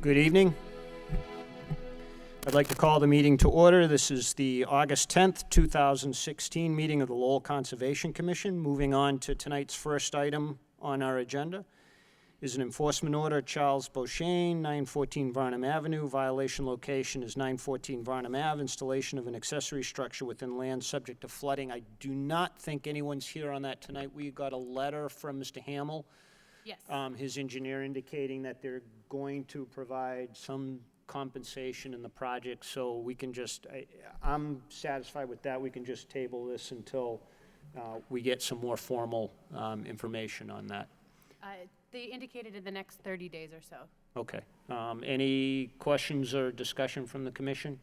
Good evening. I'd like to call the meeting to order. This is the August 10th, 2016 meeting of the Lowell Conservation Commission. Moving on to tonight's first item on our agenda is an enforcement order, Charles Beauchesne, 914 Varnum Avenue. Violation location is 914 Varnum Ave. Installation of an accessory structure within land subject to flooding. I do not think anyone's here on that tonight. We got a letter from Mr. Hamill. Yes. His engineer indicating that they're going to provide some compensation in the project, so we can just, I'm satisfied with that. We can just table this until we get some more formal information on that. They indicated in the next 30 days or so. Okay. Any questions or discussion from the commission?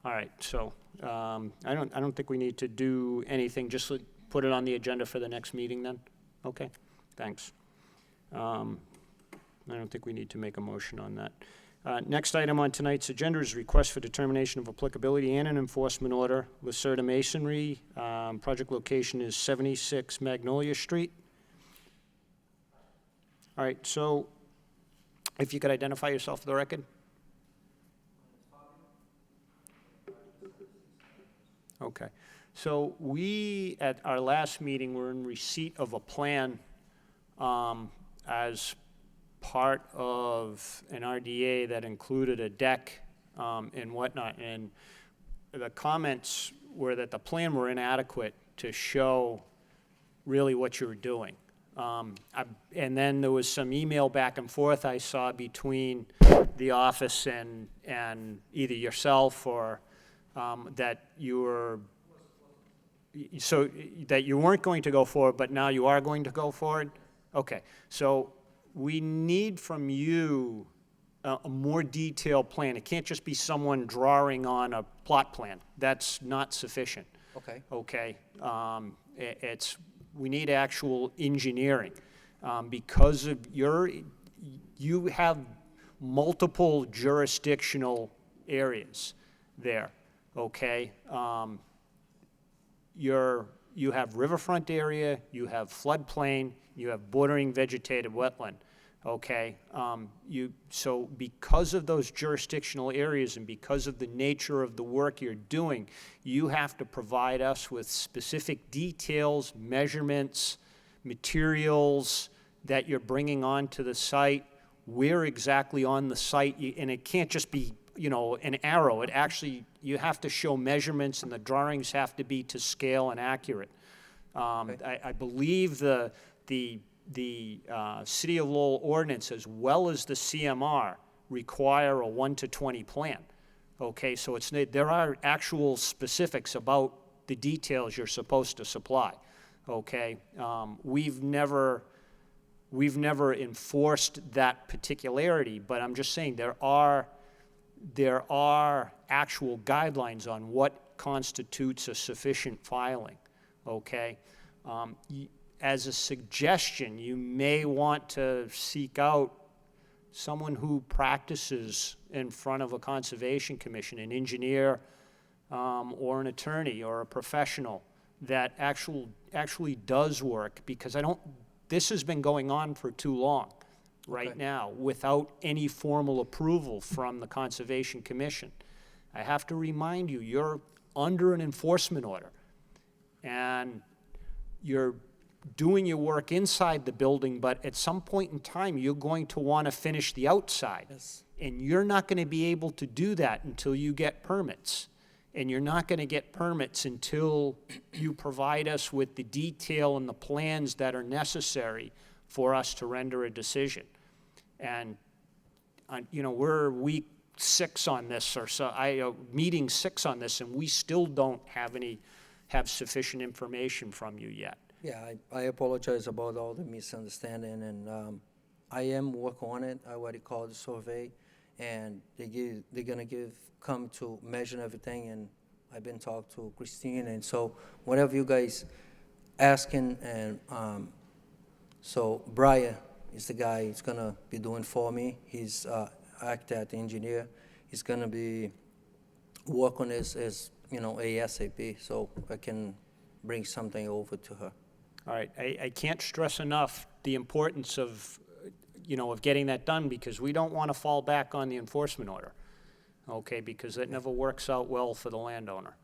All right, so I don't think we need to do anything. Just put it on the agenda for the next meeting then? Okay, thanks. I don't think we need to make a motion on that. Next item on tonight's agenda is request for determination of applicability and an enforcement order. Lacerda Masonry, project location is 76 Magnolia Street. All right, so if you could identify yourself for the record. Okay, so we, at our last meeting, were in receipt of a plan as part of an RDA that included a deck and whatnot, and the comments were that the plan were inadequate to show really what you were doing. And then there was some email back and forth I saw between the office and either yourself or that you were, so that you weren't going to go forward, but now you are going to go forward? Okay, so we need from you a more detailed plan. It can't just be someone drawing on a plot plan. That's not sufficient. Okay. Okay, we need actual engineering because of you have multiple jurisdictional areas there. Okay, you have riverfront area, you have floodplain, you have bordering vegetated wetland, okay? So because of those jurisdictional areas and because of the nature of the work you're doing, you have to provide us with specific details, measurements, materials that you're bringing onto the site, where exactly on the site, and it can't just be, you know, an arrow. It actually, you have to show measurements and the drawings have to be to scale and accurate. Okay. I believe the City of Lowell ordinance as well as the CMR require a 1-to-20 plan. Okay, so there are actual specifics about the details you're supposed to supply. Okay, we've never enforced that particularity, but I'm just saying there are actual guidelines on what constitutes a sufficient filing. Okay. As a suggestion, you may want to seek out someone who practices in front of a conservation commission, an engineer or an attorney or a professional that actually does work, because this has been going on for too long right now without any formal approval from the Conservation Commission. I have to remind you, you're under an enforcement order and you're doing your work inside the building, but at some point in time, you're going to want to finish the outside. Yes. And you're not going to be able to do that until you get permits. And you're not going to get permits until you provide us with the detail and the plans that are necessary for us to render a decision. And, you know, we're week 6 on this, or so, meeting 6 on this, and we still don't have sufficient information from you yet. Yeah, I apologize about all the misunderstanding, and I am working on it. I already called the survey, and they're gonna come to measure everything, and I've been talking to Christine, and so whatever you guys asking, and so Brian is the guy who's gonna be doing for me. He's architect engineer. He's gonna be work on this as you know ASAP, so I can bring something over to her. All right, I can't stress enough the importance of of getting that done, because we don't want to fall back on the enforcement order, okay? Because it never works out well for the landowner,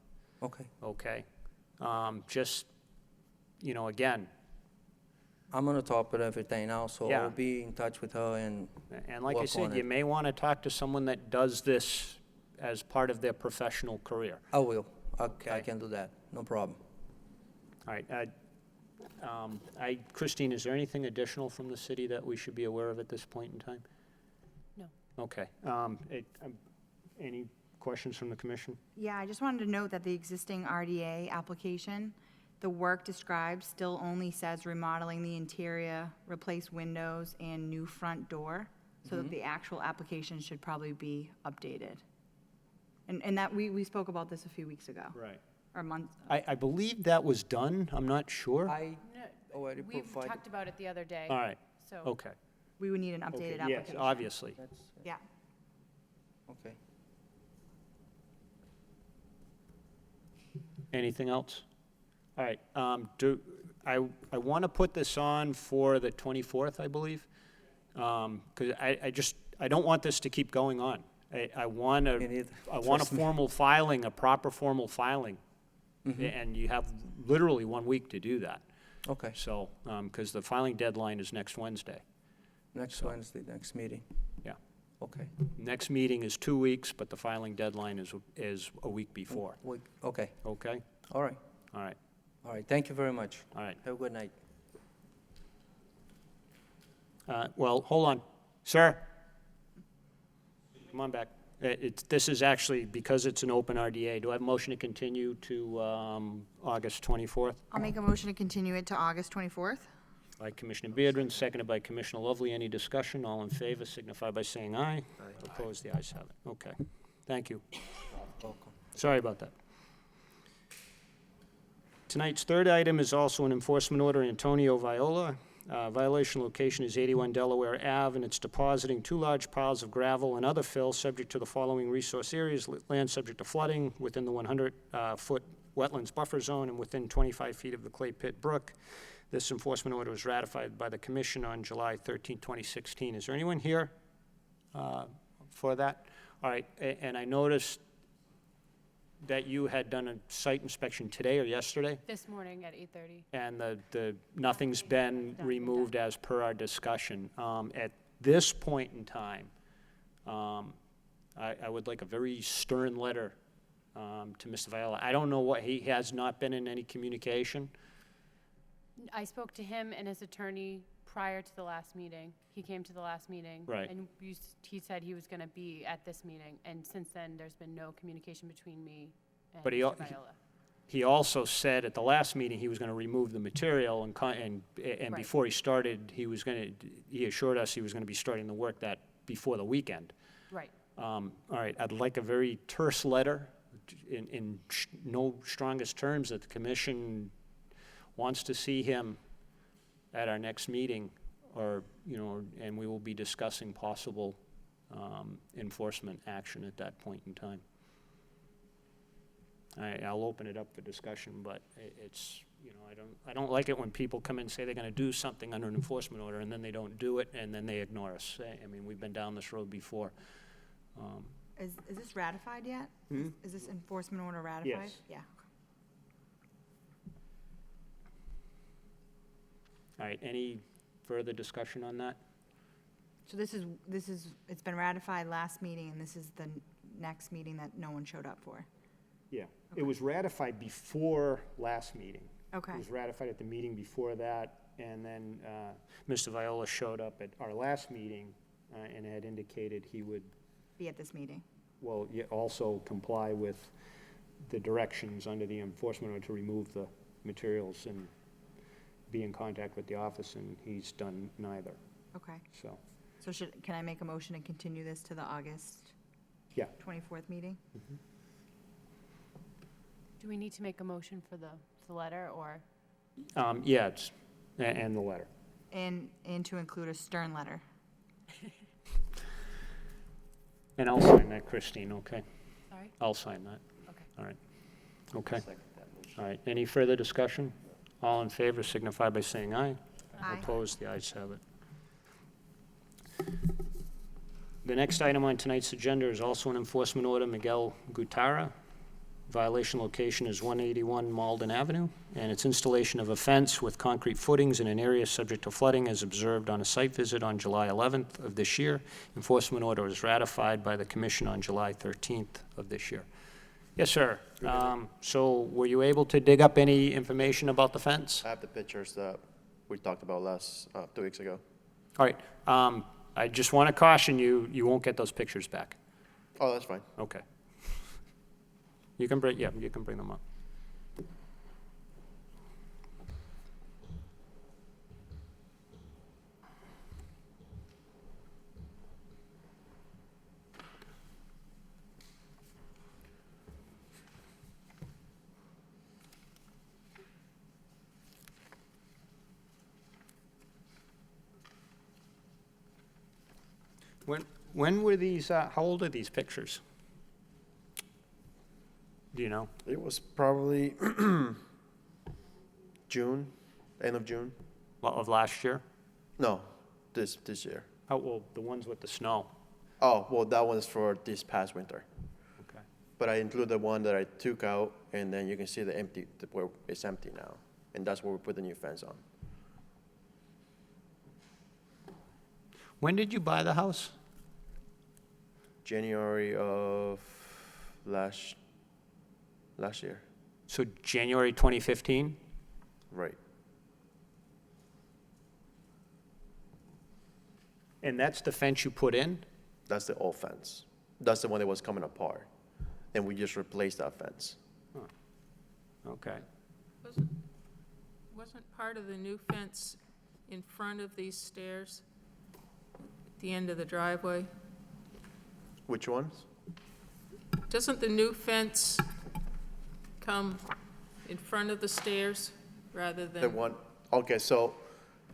Okay. okay? Just, again, I'm on the top of everything now, so Yeah. I'll be in touch with her and and like I work said, on you it. may want to talk to someone that does this as part of their professional career. I will. I Okay. can do that. No problem. All right, Christine, is there anything additional from the city that we should be aware of at this point in time? No. Okay. Any questions from the commission? Yeah, I just wanted to note that the existing RDA application, the work described still only says remodeling the interior, replace windows, and new front door, so that the actual application should probably be updated. And that, we spoke about this a few weeks ago, Right. or months. I believe that was done, I'm not sure. I No, already we provided. talked about it the other day, All right, so. okay. We would need an Okay, updated yes, application. obviously. That's, Yeah. okay. Anything else? All right, I want to put this on for the 24th, I believe, because I don't want this to keep going on. I want Me neither. a Trust me. formal filing, a proper formal filing, and you have literally 1 week to do that. Okay. So, because the filing deadline is next Wednesday. Next Wednesday, next meeting. Yeah. Okay. Next meeting is 2 weeks, but the filing deadline is a week before, Okay. okay? All right. All right, All right. Thank you very much. all right. Have a good night. Well, hold on. Sir? Come on back. This is actually, because it's an open RDA, do I have a motion to continue to August 24th? I'll make a motion to continue it to August 24th. By Commissioner Beardron, seconded by Commissioner Lovely. Any discussion? All in favor signify by saying aye. Opposed, the ayes have it. Okay, thank you. Welcome. Sorry about that. Tonight's third item is also an enforcement order, Antonio Viola. Violation location is 81 Delaware Ave, and it's depositing 2 large piles of gravel and other fill subject to the following resource areas: land subject to flooding within the 100-foot wetlands buffer zone and within 25 feet of the Clay Pit Brook. This enforcement order was ratified by the commission on July 13, 2016. Is there anyone here for that? All right, and I noticed that you had done a site inspection today or yesterday? This morning at 8:30. And nothing's been removed as per our discussion. At this point in time, I would like a very stern letter to Mr. Viola. I don't know what, he has not been in any communication. I spoke to him and his attorney prior to the last meeting. He came to the last meeting. Right. And he said he was going to be at this meeting, and since then, there's been no communication between me and But Mr. Viola. He also said at the last meeting he was going to remove the material, and Right. before he started, he assured us he was going to be starting the work before the weekend. Right. All right, I'd like a very terse letter in no strongest terms that the commission wants to see him at our next meeting, or, and we will be discussing possible enforcement action at that point in time. I'll open it up for discussion, but it's, I don't like it when people come in and say they're gonna do something under an enforcement order, and then they don't do it, and then they ignore us. I mean, we've been down this road before. Is this ratified yet? Hmm? Is this enforcement order ratified? Yes. Yeah. All right, any further discussion on that? So it's been ratified last meeting, and this is the next meeting that no one showed up for. Yeah, it was ratified before last meeting. Okay. It was ratified at the meeting before that, and then Mr. Viola showed up at our last meeting and had indicated he would, Be at this meeting. well, also comply with the directions under the enforcement order to remove the materials and be in contact with the office, and he's done neither, Okay. so, So can I make a motion to continue this to the August yeah. 24th meeting? Do we need to make a motion for the letter, or? Yeah, and the letter. And to include a stern letter. And I'll sign that, Christine, okay? Sorry? I'll sign that, Okay. all right. Okay. All right, any further discussion? All in favor signify by saying aye. Aye. Opposed, the ayes have it. The next item on tonight's agenda is also an enforcement order, Miguel Gutara. Violation location is 181 Malden Avenue, and it's installation of a fence with concrete footings in an area subject to flooding as observed on a site visit on July 11th of this year. Enforcement order was ratified by the commission on July 13th of this year. Yes, sir. So were you able to dig up any information about the fence? I have the pictures that we talked about 2 weeks ago. All right. I just want to caution you, you won't get those pictures back. Oh, that's fine. Okay. You can bring, yeah, you can bring them up. When were these, how old are these pictures? Do you know? It was probably June, end of June. Of last year? No, this year. Oh, well, the ones with the snow. Oh, well, that one's for this past winter. Okay. But I include the one that I took out, and then you can see where it's empty now. And that's where we put the new fence on. When did you buy the house? January of last year. So January 2015? Right. And that's the fence you put in? That's the old fence. That's the one that was coming apart. And we just replaced that fence. Okay. Wasn't part of the new fence in front of these stairs, at the end of the driveway? Which ones? Doesn't the new fence come in front of the stairs rather The than? one, okay, so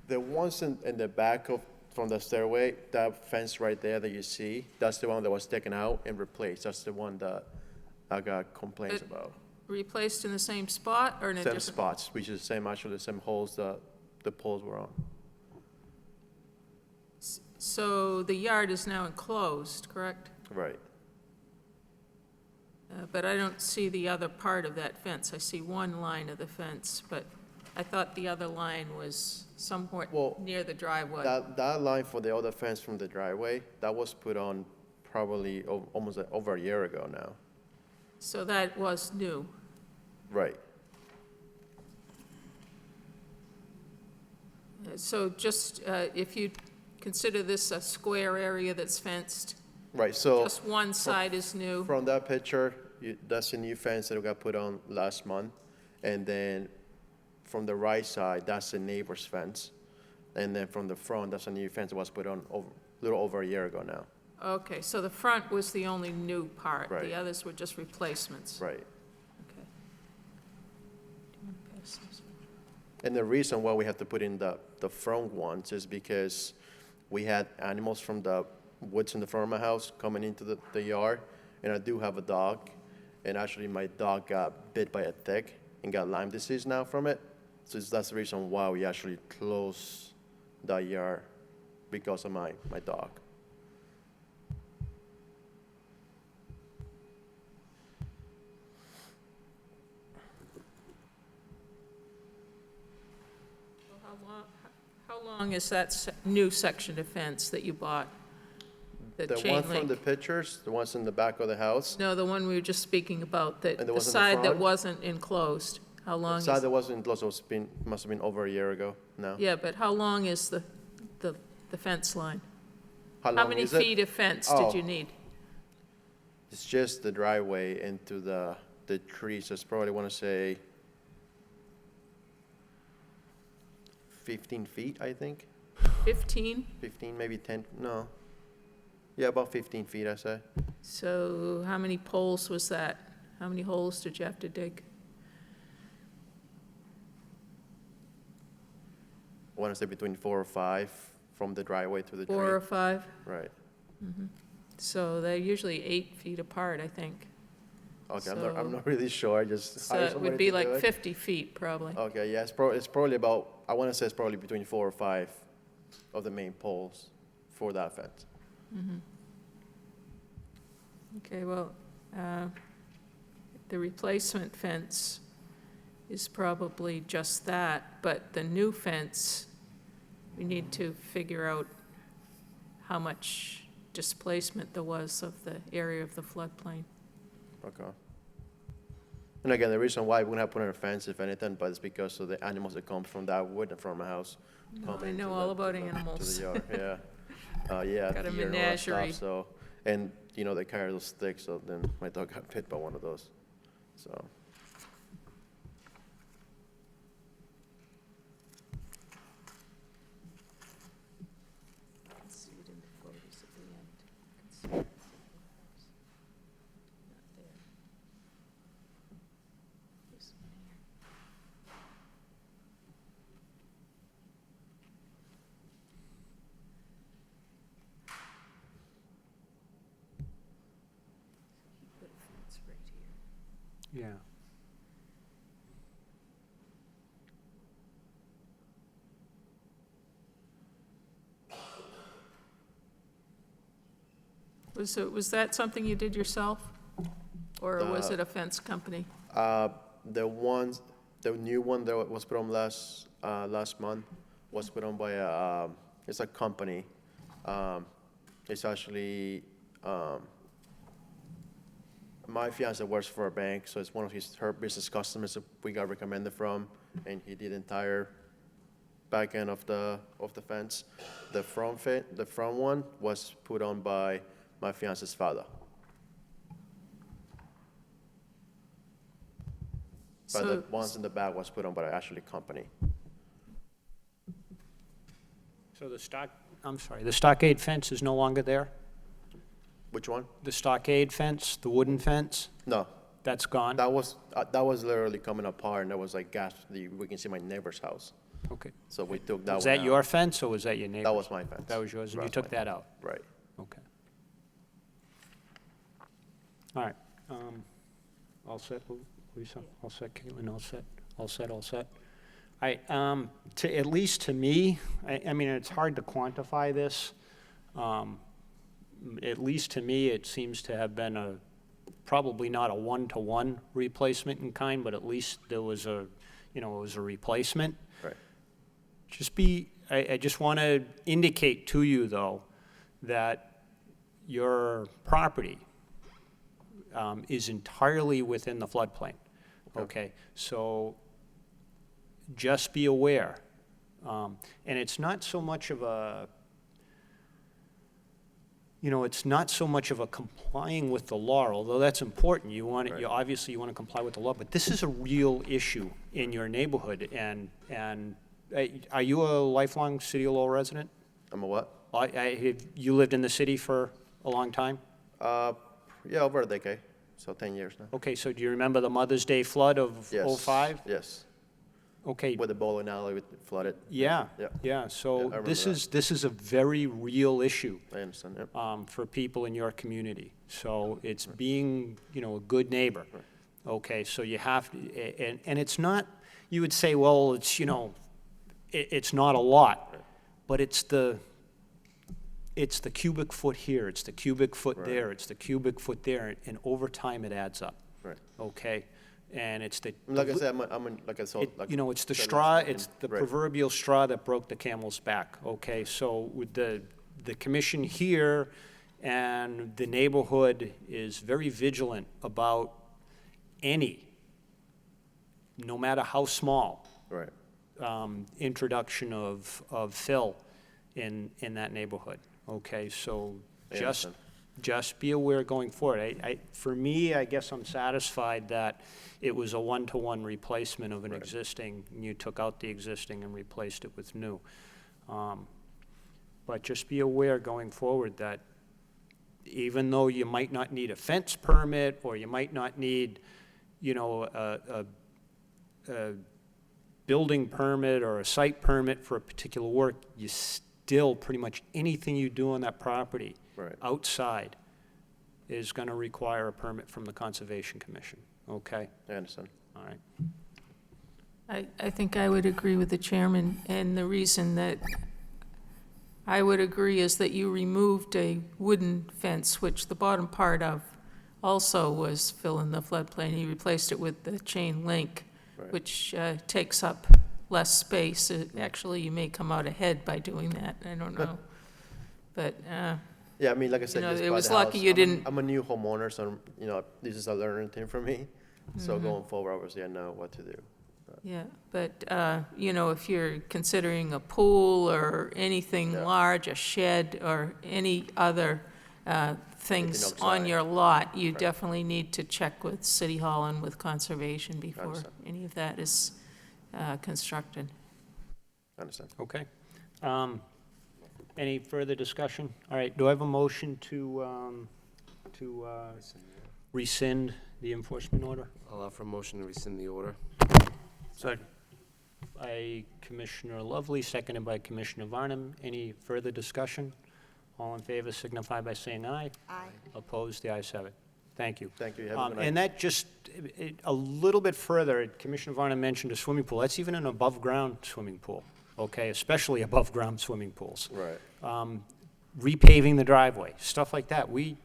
the ones in the back from the stairway, that fence right there that you see, that's the one that was taken out and replaced. That's the one that I got complaints It- about. Replaced in the same spot or in a Same different? spots, which is actually the same holes that the poles were on. So the yard is now enclosed, correct? Right. But I don't see the other part of that fence. I see one line of the fence, but I thought the other line was somewhere Well, near the driveway. That line for the other fence from the driveway, that was put on probably almost over a year ago now. So that was new. Right. So just, if you consider this a square area that's fenced, Right, so just one side is new. from that picture, that's a new fence that got put on last month. And then from the right side, that's the neighbor's fence. And then from the front, that's a new fence that was put on a little over a year ago now. Okay, so the front was the only new part. Right. The others were just replacements. Right. Okay. Do you want to pass this? And the reason why we have to put in the front ones is because we had animals from the woods in the front of my house coming into the yard, and I do have a dog, and actually my dog got bit by a tick and got Lyme disease now from it. So that's the reason why we actually closed that yard, because of my dog. How long is that new section of fence that you bought? The The chain one from link? the pictures, the ones in the back of the house, No, the one we were just speaking about, And the the ones in the side that front? wasn't enclosed. How long the is? side that wasn't closed, must have been over a year ago now. Yeah, but how long is the fence line? How How long many is it? feet of fence Oh. did you need? It's just the driveway into the trees. It's probably, want to say, 15 feet, I think. 15? 15, maybe 10, no. Yeah, about 15 feet, I say. So how many poles was that? How many holes did you have to dig? I want to say between 4 or 5 from the driveway to the tree. 4 or 5? Right. So they're usually 8 feet apart, I think. Okay, I'm So- not really sure. I just So hired it somebody would be to do like it. 50 feet, probably. Okay, yeah, it's probably about, I want to say it's probably between 4 or 5 of the main poles for that fence. Okay, well, the replacement fence is probably just that, but the new fence, we need to figure out how much displacement there was of the area of the floodplain. Okay. And again, the reason why we're gonna have to put in a fence, if anything, but it's because of the animals that come from that wood in front of my house. No, coming I know to all the- about to the- animals. To the yard, yeah. Yeah, Got a deer and all that stuff, menagerie. so, and, you know, they carry those sticks, so then my dog got bit by one of those, so. See it in the photos at the end. Can see it. Not there. This one here. He put a fence right here. Yeah. Was that something you did yourself? Or was it a fence company? The new one that was put on last month was put on by it's a company. It's actually, my fiance works for a bank, so it's one of her business customers that we got recommended from, and he did the entire back end of the fence. The front one was put on by my fiance's father. But the So- ones in the back was put on by actually company. So the stockade fence is no longer there? Which one? The stockade fence, the wooden fence, No, that's gone? that was literally coming apart, and there was like gas. We can see my neighbor's house, Okay. so we took that one Was that out. your fence, or was that your neighbor's? That was my fence. That was yours, and you That's took my that out? Right. Okay. All right. All set, Lisa? All set, Caitlin? All set? All set, all set? At least to me, I mean, it's hard to quantify this. At least to me, it seems to have been probably not a one-to-one replacement in kind, but at least there was it was a replacement. Right. I just want to indicate to you, though, that your property is entirely within the floodplain, okay? So just be aware. And it's not so much of a, it's not so much of a complying with the law, although that's important. You want Right. obviously you want to comply with the law, but this is a real issue in your neighborhood. And are you a lifelong City of Lowell resident? I'm a what? Have you lived in the city for a long time? Yeah, over a decade, so 10 years now. Okay, so do you remember the Mother's Day flood of Yes. '05? Yes, Okay, with the bowling alley with flooded. yeah, Yeah. yeah. So Yeah, I remember this is a very real issue I understand, yeah. for people in your community. So it's being, a good neighbor. Right. Okay, so you have to, and it's not. You would say, well, it's it's not a lot, Right. but it's the cubic foot here, it's the cubic foot Right. there, it's the cubic foot there, and over time it adds up. Right. Okay, and it's the Like I said, like I said, it, like. it's the said straw, last time, it's the right. proverbial straw that broke the camel's back, okay? So with the commission here and the neighborhood is very vigilant about any, no matter how small, Right, introduction of fill in that neighborhood, okay? So I just understand. be aware going forward. For me, I guess I'm satisfied that it was a one-to-one replacement of an Right. existing, and you took out the existing and replaced it with new. But just be aware going forward that even though you might not need a fence permit, or you might not need, a building permit or a site permit for a particular work, you still, pretty much anything you do on that property Right. outside is going to require a permit from the Conservation Commission, okay? I understand. All right. I think I would agree with the chairman, and the reason that I would agree is that you removed a wooden fence, which the bottom part of also was fill in the floodplain. He replaced it with the chain link, Right. which takes up less space. Actually, you may come out ahead by doing that, I don't know. But, Yeah, I mean, like I said, know, just it buy was the lucky house. you I'm a- didn't- I'm a new homeowner, so, you know, this is a learning thing for me. Mm-hmm. So going forward, obviously, I know what to do. yeah, but, you know, if you're considering a pool or anything Yeah. large, a shed, or any other things on outside. your lot, you Right. definitely need to check with City Hall and with Conservation before Understand. any of that is constructed. I understand. Okay. Any further discussion? All right, do I have a motion to rescind the enforcement order? I'll offer a motion to rescind the order. Second. By Commissioner Lovely, seconded by Commissioner Varnum. Any further discussion? All in favor signify by saying aye. Aye. Opposed, the ayes have it. Thank you. Thank you. Have a good And night. that just, a little bit further, Commissioner Varnum mentioned a swimming pool. That's even an above-ground swimming pool, okay? Especially above-ground swimming pools. Right. Repaving the driveway, stuff like that. You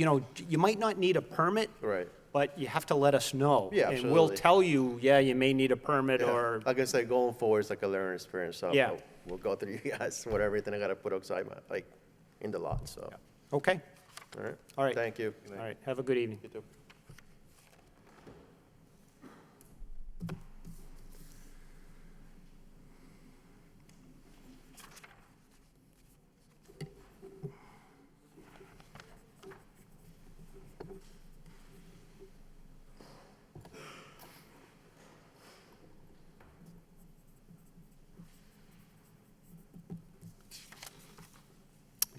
know, you might not need a permit, Right. but you have to let us know. Yeah, And we'll absolutely. tell you, yeah, you may need a permit Yeah. or, Like I said, going forward, it's like a learning experience, so Yeah. we'll go through you guys, with everything I gotta put outside my, like, in the lot, so, okay, all right? all right. Thank you. All right, have a good evening. You too.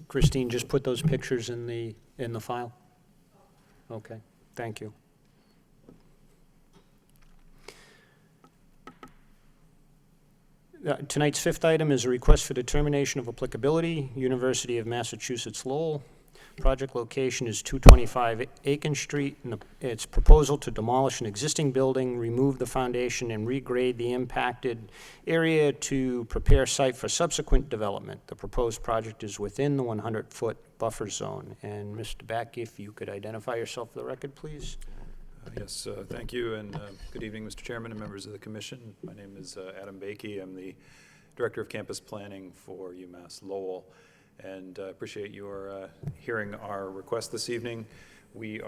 Christine, just put those pictures in the file? Okay, thank you. Tonight's fifth item is a request for determination of applicability, University of Massachusetts Lowell. Project location is 225 Aiken Street, and its proposal to demolish an existing building, remove the foundation, and regrade the impacted area to prepare site for subsequent development. The proposed project is within the 100-foot buffer zone. And Mr. Beck, if you could identify yourself for the record, please. Yes, thank you, and good evening, Mr. Chairman and members of the commission. My name is Adam Bakey. I'm the Director of Campus Planning for UMass Lowell, and appreciate your hearing our request this evening. We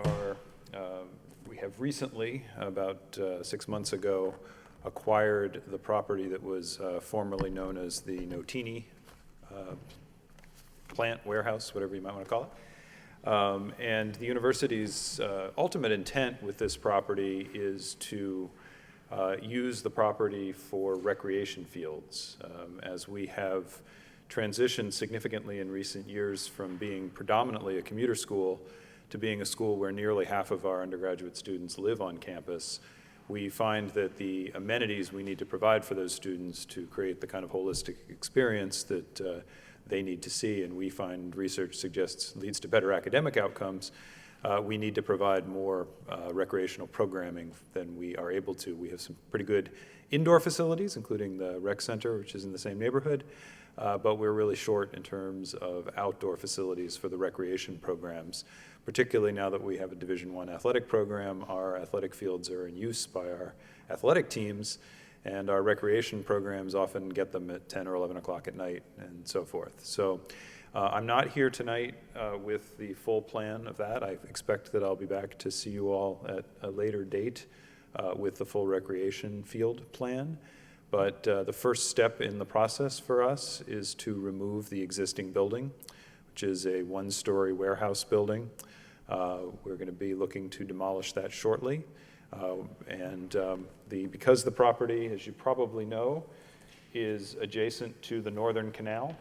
have recently, about 6 months ago, acquired the property that was formerly known as the Notini plant, warehouse, whatever you might want to call it. And the university's ultimate intent with this property is to use the property for recreation fields. As we have transitioned significantly in recent years from being predominantly a commuter school to being a school where nearly half of our undergraduate students live on campus, we find that the amenities we need to provide for those students to create the kind of holistic experience that they need to see, and we find research suggests leads to better academic outcomes, we need to provide more recreational programming than we are able to. We have some pretty good indoor facilities, including the rec center, which is in the same neighborhood, but we're really short in terms of outdoor facilities for the recreation programs. Particularly now that we have a Division I athletic program, our athletic fields are in use by our athletic teams, and our recreation programs often get them at 10 or 11 o'clock at night and so forth. So I'm not here tonight with the full plan of that. I expect that I'll be back to see you all at a later date with the full recreation field plan. But the first step in the process for us is to remove the existing building, which is a one-story warehouse building. We're going to be looking to demolish that shortly. Because the property, as you probably know, is adjacent to the Northern Canal,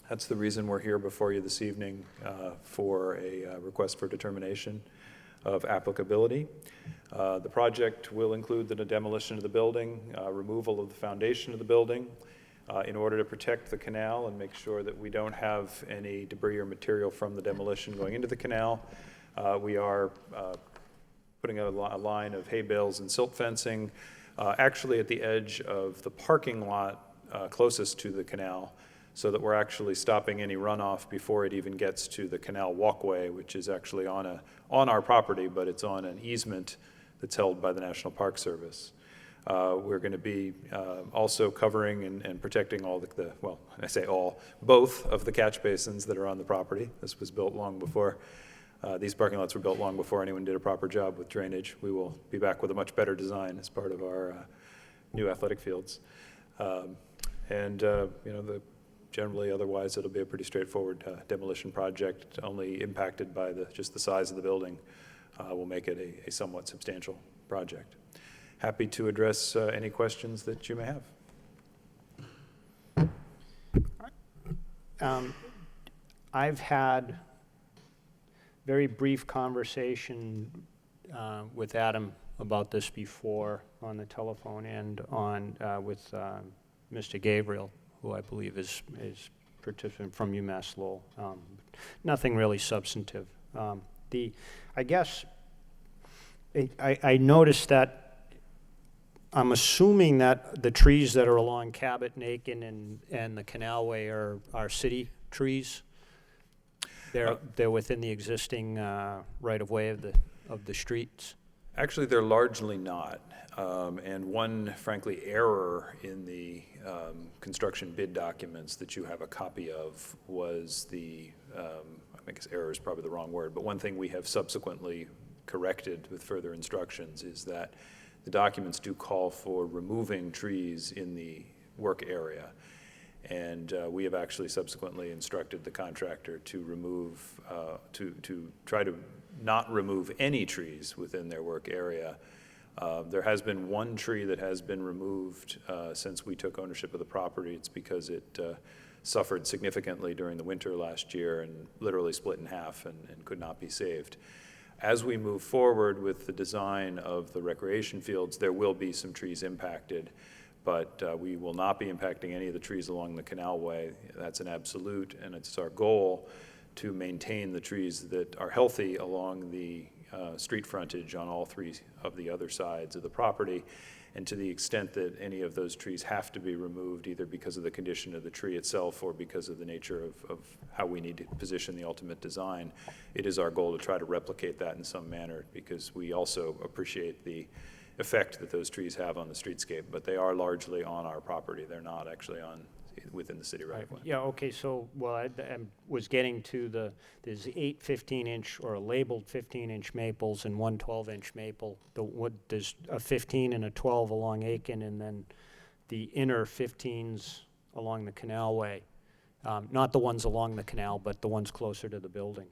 that's the reason we're here before you this evening for a request for determination of applicability. The project will include the demolition of the building, removal of the foundation of the building, in order to protect the canal and make sure that we don't have any debris or material from the demolition going into the canal. We are putting a line of hay bales and silt fencing, actually at the edge of the parking lot closest to the canal, so that we're actually stopping any runoff before it even gets to the canal walkway, which is actually on our property, but it's on an easement that's held by the National Park Service. We're going to be also covering and protecting all well, I say all, both of the catch basins that are on the property. This was built long before, these parking lots were built long before anyone did a proper job with drainage. We will be back with a much better design as part of our new athletic fields. Generally, otherwise, it'll be a pretty straightforward demolition project, only impacted by just the size of the building will make it a somewhat substantial project. Happy to address any questions that you may have. I've had very brief conversation with Adam about this before on the telephone and with Mr. Gabriel, who I believe is participant from UMass Lowell. Nothing really substantive. I guess I noticed that I'm assuming that the trees that are along Cabot and Aiken and the Canalway are city trees. They're within the existing right-of-way of the streets. Actually, they're largely not. And one, frankly, error in the construction bid documents that you have a copy of was I guess error is probably the wrong word, but one thing we have subsequently corrected with further instructions is that the documents do call for removing trees in the work area. And we have actually subsequently instructed the contractor to remove, to try to not remove any trees within their work area. There has been one tree that has been removed since we took ownership of the property. It's because it suffered significantly during the winter last year and literally split in half and could not be saved. As we move forward with the design of the recreation fields, there will be some trees impacted, but we will not be impacting any of the trees along the canalway. That's an absolute, and it's our goal to maintain the trees that are healthy along the street frontage on all three of the other sides of the property. And to the extent that any of those trees have to be removed, either because of the condition of the tree itself or because of the nature of how we need to position the ultimate design, it is our goal to try to replicate that in some manner, because we also appreciate the effect that those trees have on the streetscape, but they are largely on our property. They're not actually within the city right away. Yeah, okay, so, well, I was getting to there's 8 15-inch or labeled 15-inch maples and one 12-inch maple. There's a 15 and a 12 along Aiken, and then the inner 15s along the canalway. Not the ones along the canal, but the ones closer to the building.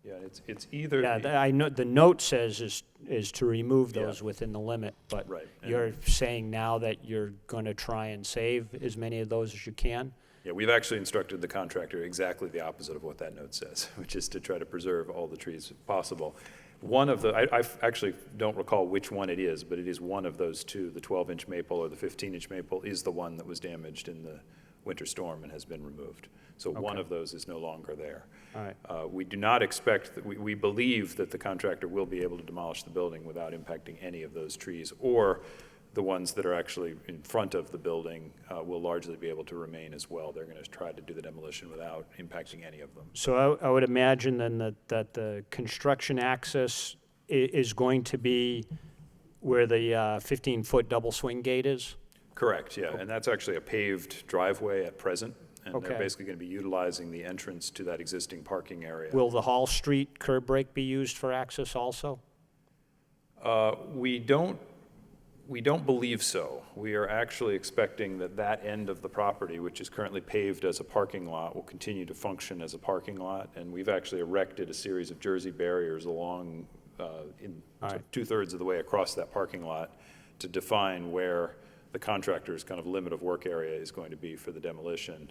Yeah, it's either. Yeah, I know, the note says is to remove those Yeah. within the limit, but Right. you're saying now that you're going to try and save as many of those as you can? Yeah, we've actually instructed the contractor exactly the opposite of what that note says, which is to try to preserve all the trees possible. One of the, I actually don't recall which one it is, but it is one of those two, the 12-inch maple or the 15-inch maple is the one that was damaged in the winter storm and has been removed. So one Okay. of those is no longer there. All right. We do not expect, that we believe that the contractor will be able to demolish the building without impacting any of those trees, or the ones that are actually in front of the building will largely be able to remain as well. They're going to try to do the demolition without impacting any of them. So I would imagine then that the construction access is going to be where the 15-foot double swing gate is? Correct, yeah, and that's actually a paved driveway at present, and they're Okay. basically going to be utilizing the entrance to that existing parking area. Will the Hall Street curb break be used for access also? We don't believe so. We are actually expecting that end of the property, which is currently paved as a parking lot, will continue to function as a parking lot, and we've actually erected a series of Jersey barriers along All right. 2/3 of the way across that parking lot to define where the contractor's kind of limit of work area is going to be for the demolition.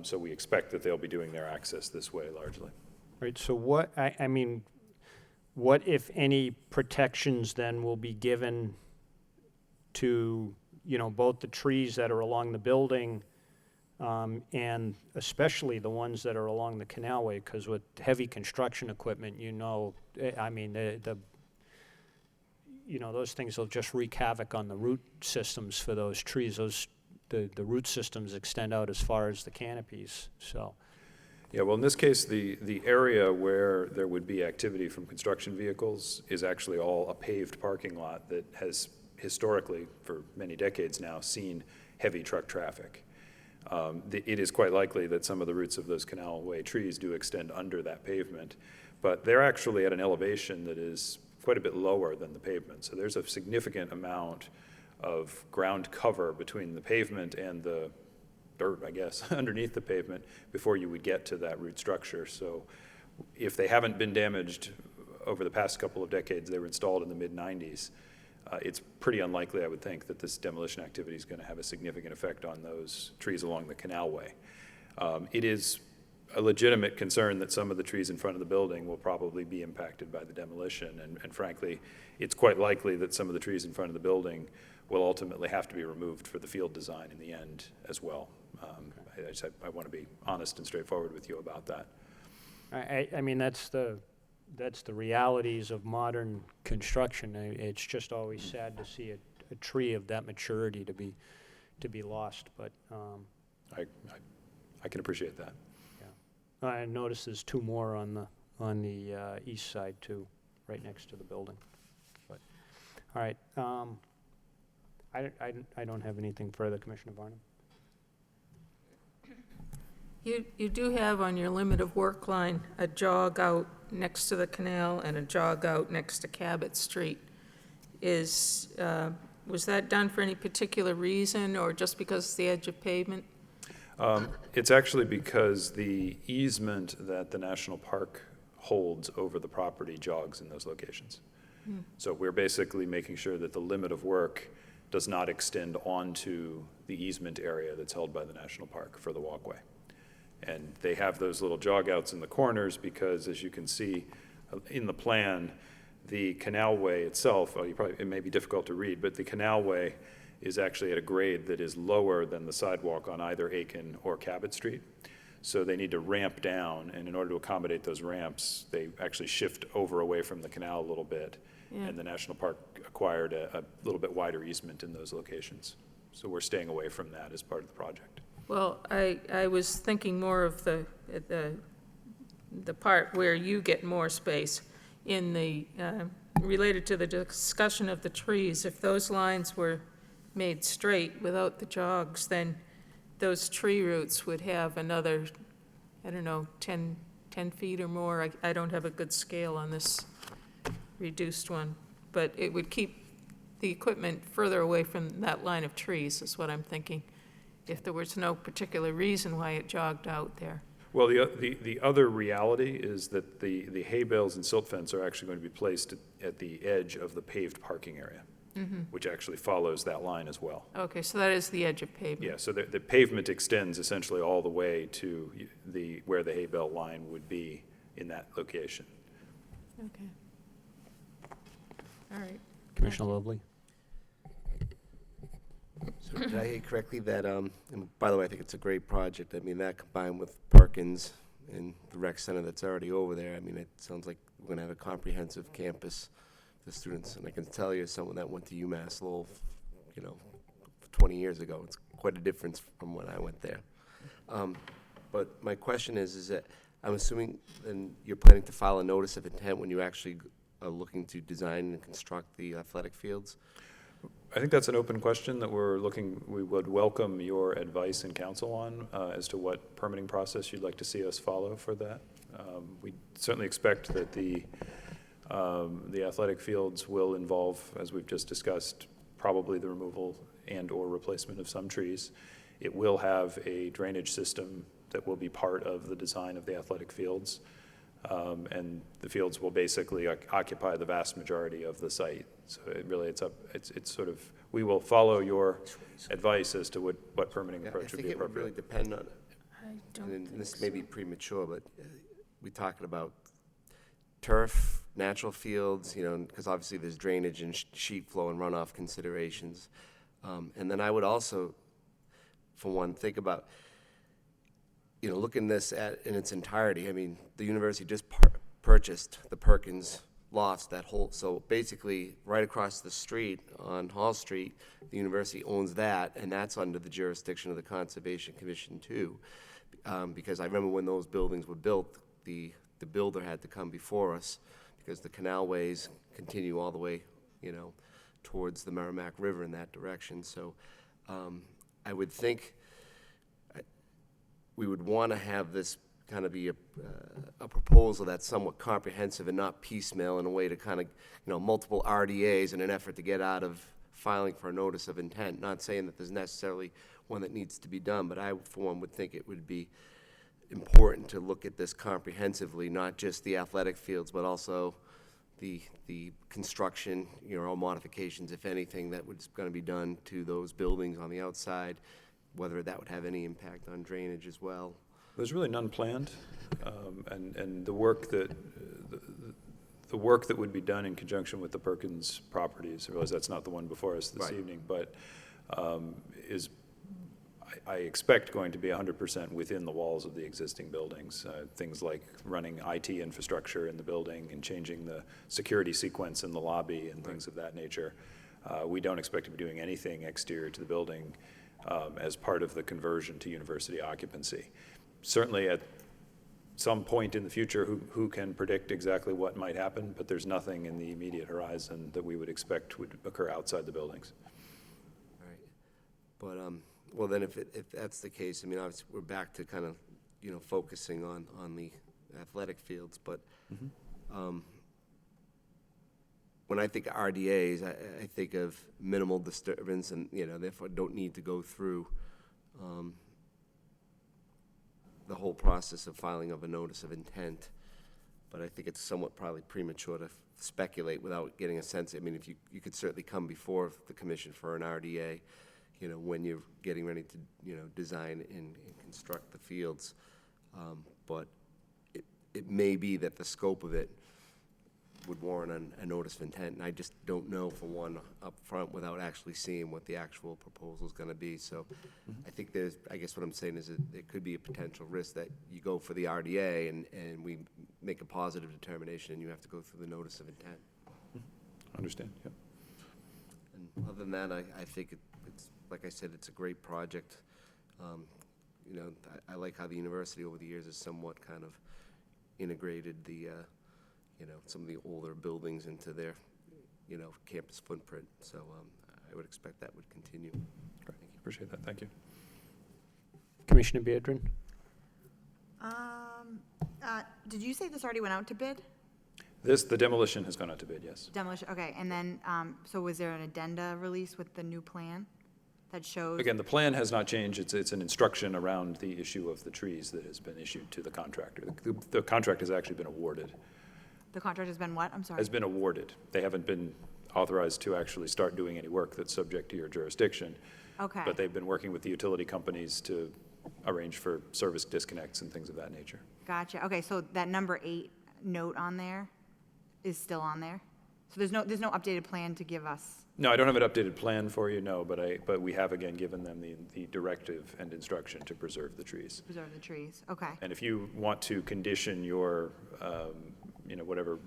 So we expect that they'll be doing their access this way largely. Right, so what, I mean, what if any protections then will be given to, both the trees that are along the building and especially the ones that are along the canalway? Because with heavy construction equipment, I mean, those things will just wreak havoc on the root systems for those trees. the root systems extend out as far as the canopies, so. Yeah, well, in this case, the area where there would be activity from construction vehicles is actually all a paved parking lot that has historically, for many decades now, seen heavy truck traffic. It is quite likely that some of the roots of those canalway trees do extend under that pavement, but they're actually at an elevation that is quite a bit lower than the pavement. So there's a significant amount of ground cover between the pavement and the dirt, I guess, underneath the pavement before you would get to that root structure. So if they haven't been damaged over the past couple of decades, they were installed in the mid-90s, it's pretty unlikely, I would think, that this demolition activity is going to have a significant effect on those trees along the canalway. It is a legitimate concern that some of the trees in front of the building will probably be impacted by the demolition, and frankly, it's quite likely that some of the trees in front of the building will ultimately have to be removed for the field design in the end as well. I want to be honest and straightforward with you about that. I mean, that's the realities of modern construction. It's just always sad to see a tree of that maturity to be lost, but, I can appreciate that. yeah. I noticed there's two more on the east side too, right next to the building. But, all right, I don't have anything further, Commissioner Barnum. You do have on your limit of work line a jog out next to the canal and a jog out next to Cabot Street. Was that done for any particular reason or just because it's the edge of pavement? It's actually because the easement that the national park holds over the property jogs in those locations. So we're basically making sure that the limit of work does not extend onto the easement area that's held by the national park for the walkway. And they have those little jog outs in the corners because, as you can see in the plan, the canalway itself, it may be difficult to read, but the canalway is actually at a grade that is lower than the sidewalk on either Aiken or Cabot Street. So they need to ramp down, and in order to accommodate those ramps, they actually shift over away from the canal a little bit. Yeah. And the national park acquired a little bit wider easement in those locations. So we're staying away from that as part of the project. Well, I was thinking more of the part where you get more space in the, related to the discussion of the trees. If those lines were made straight without the jogs, then those tree roots would have another, I don't know, 10 feet or more. I don't have a good scale on this reduced one, but it would keep the equipment further away from that line of trees, is what I'm thinking, if there was no particular reason why it jogged out there. Well, the other reality is that the hay bales and silt fence are actually going to be placed at the edge of the paved parking area, which actually follows that line as well. Okay, so that is the edge of pavement. Yeah, so the pavement extends essentially all the way to where the hay bale line would be in that location. Okay. All right. Commissioner Lovely? So did I hear correctly that, and by the way, I think it's a great project. I mean, that combined with Perkins and the rec center that's already over there, I mean, it sounds like we're going to have a comprehensive campus for students. And I can tell you, as someone that went to UMass Lowell, 20 years ago, it's quite a difference from when I went there. But my question is that I'm assuming then you're planning to file a notice of intent when you actually are looking to design and construct the athletic fields? I think that's an open question that we would welcome your advice and counsel on as to what permitting process you'd like to see us follow for that. We certainly expect that the athletic fields will involve, as we've just discussed, probably the removal and/or replacement of some trees. It will have a drainage system that will be part of the design of the athletic fields. And the fields will basically occupy the vast majority of the site. So it's sort of, we will follow your advice as to what permitting approach would be I think it would really appropriate. depend on, I don't and think this so. may be premature, but we're talking about turf, natural fields, because obviously there's drainage and sheet flow and runoff considerations. And then I would also, for one, think about, looking this at in its entirety. I mean, the university just purchased the Perkins lots, that whole, so basically, right across the street on Hall Street, the university owns that, and that's under the jurisdiction of the Conservation Commission too. Because I remember when those buildings were built, the builder had to come before us, because the canalways continue all the way, towards the Merrimack River in that direction. So I would think we would want to have this kind of be a proposal that's somewhat comprehensive and not piecemeal, in a way to kind of, multiple RDAs in an effort to get out of filing for a notice of intent. Not saying that there's necessarily one that needs to be done, but I, for one, would think it would be important to look at this comprehensively, not just the athletic fields, but also the construction, or modifications, if anything, that was going to be done to those buildings on the outside, whether that would have any impact on drainage as well. There's really none planned, and the work that would be done in conjunction with the Perkins properties, I realize that's not the one before us this Right. evening, but is, I expect, going to be 100% within the walls of the existing buildings. Things like running IT infrastructure in the building and changing the security sequence in the lobby and things of that nature. We don't expect to be doing anything exterior to the building as part of the conversion to university occupancy. Certainly at some point in the future, who can predict exactly what might happen, but there's nothing in the immediate horizon that we would expect would occur outside the buildings. Right. But, well, then if that's the case, I mean, obviously, we're back to kind of, focusing on the athletic fields, but when I think of RDAs, I think of minimal disturbance and, therefore don't need to go through the whole process of filing of a notice of intent. But I think it's somewhat probably premature to speculate without getting a sense. I mean, if you could certainly come before the commission for an RDA, when you're getting ready to, design and construct the fields. But it may be that the scope of it would warrant a notice of intent, and I just don't know, for one, up front, without actually seeing what the actual proposal's gonna be. So I think I guess what I'm saying is that there could be a potential risk that you go for the RDA and we make a positive determination and you have to go through the notice of intent. Understand, yeah. And other than that, I think it's, like I said, it's a great project. I like how the university over the years has somewhat kind of integrated the, some of the older buildings into their, campus footprint. So I would expect that would continue. Great. Appreciate that, thank you. Commissioner Beardron? Did you say this already went out to bid? The demolition has gone out to bid, yes. Demolition, okay, and then, so was there an addenda release with the new plan that shows? Again, the plan has not changed. It's an instruction around the issue of the trees that has been issued to the contractor. The contract has actually been awarded. The contract has been what? I'm sorry. Has been awarded. They haven't been authorized to actually start doing any work that's subject to your jurisdiction. Okay. But they've been working with the utility companies to arrange for service disconnects and things of that nature. Gotcha. Okay, so that number 8 note on there is still on there? So there's no updated plan to give us? No, I don't have an updated plan for you, no, but we have again given them the directive and instruction to preserve the trees. Preserve the trees, okay. And if you want to condition your, whatever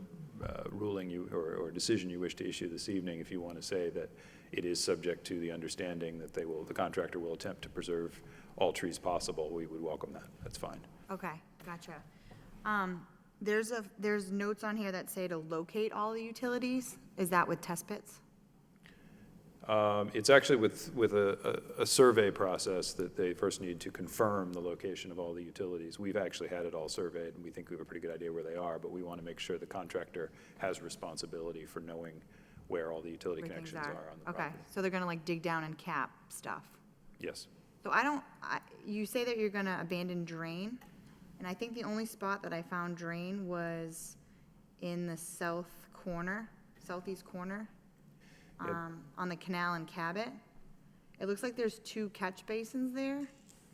ruling or decision you wish to issue this evening, if you want to say that it is subject to the understanding that the contractor will attempt to preserve all trees possible, we would welcome that. That's fine. Okay, gotcha. There's notes on here that say to locate all the utilities. Is that with test pits? It's actually with a survey process that they first need to confirm the location of all the utilities. We've actually had it all surveyed, and we think we have a pretty good idea where they are, but we want to make sure the contractor has responsibility for knowing where all the utility Where things connections are on the Okay, property. so they're gonna dig down and cap stuff. Yes. So you say that you're gonna abandon drain, and I think the only spot that I found drain was in the southeast corner, Yep. on the canal and Cabot. It looks like there's 2 catch basins there.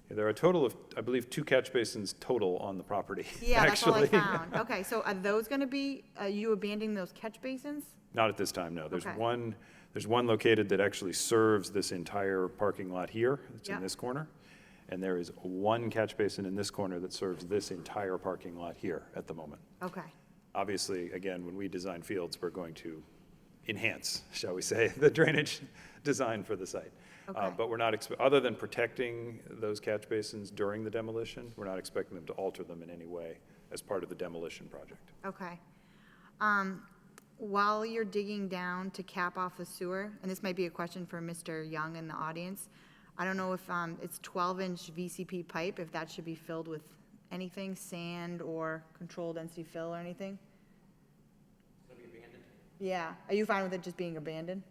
Yeah, there are a total of, I believe, 2 catch basins total on the property. Yeah, that's all I actually. found. Okay, so are those gonna be, you abandoning those catch basins? Not at this time, no. There's Okay. one located that actually serves this entire parking lot here. It's in Yep. this corner. And there is one catch basin in this corner that serves this entire parking lot here at the moment. Okay, Obviously, again, when we design fields, we're going to enhance, shall we say, the drainage design for the site. Okay. But we're not, other than protecting those catch basins during the demolition, we're not expecting them to alter them in any way as part of the demolition project. Okay. While you're digging down to cap off the sewer, and this might be a question for Mr. Young in the audience, I don't know if it's 12-inch VCP pipe, if that should be filled with anything, sand or controlled density fill or anything? It'll be abandoned. Yeah. Are you fine with it just being abandoned?